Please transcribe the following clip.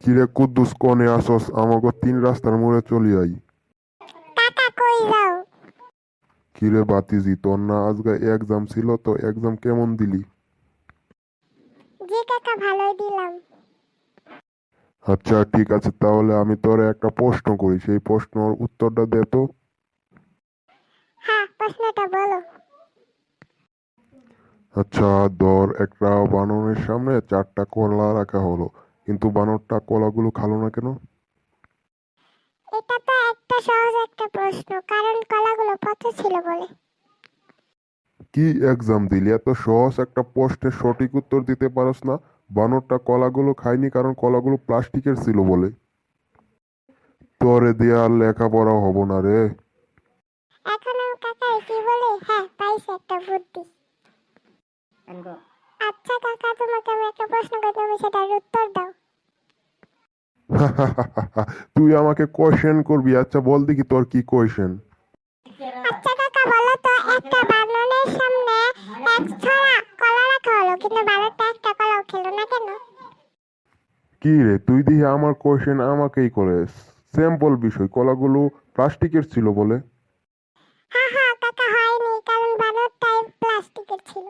কিরে কুদ্দুস কনে আসস আমাকে তিন রাস্তার মোড়ে চলি আই। কাকা কই যাও? কিরে বাতিজি তোর না আজকে এক্সাম ছিল তো এক্সাম কেমন দিলি? জি কাকা ভালোই দিলাম। আচ্ছা ঠিক আছে তাহলে আমি তোরে একটা প্রশ্ন করি সেই প্রশ্নের উত্তরটা দে তো। হ্যাঁ, প্রশ্নটা বলো। আচ্ছা ধর একটা বানরের সামনে চারটা কলা রাখা হলো কিন্তু বানরটা কলাগুলো খালো না কেন? এটা তো একটা সহজ একটা প্রশ্ন, কারণ কলাগুলো পচা ছিল বলে। কি এক্সাম দিলি এত সহজ একটা প্রশ্নের সঠিক উত্তর দিতে পারস না? বানরটা কলাগুলো খায়নি কারণ কলাগুলো প্লাস্টিকের ছিল বলে। তোরে দিয়ে আর লেখাপড়া হবো না রে। এখন আমি কাকারে কি বলি? হ্যাঁ, পাইছি একটা বুদ্ধি। আচ্ছা কাকা, তোমাকে আমি একটা প্রশ্ন করি, তুমি সেটার উত্তর দাও। তুই আমাকে কোয়েশ্চেন করবি? আচ্ছা বল দেখি তোর কি কোয়েশ্চেন। আচ্ছা কাকা, বলো তো, একটা বানরের সামনে এক ছড়া কলা রাখা হলো কিন্তু বানরটা একটা কলাও খেলো না কেন? কি রে তুই দেখি আমার কোয়েশ্চেন আমাকেই করে। সিম্পল বিষয়, কলাগুলো প্লাস্টিকের ছিল বলে। হ্যাঁ হ্যাঁ কাকা, হয়নি, কারণ বানরটাই প্লাস্টিকের ছিল।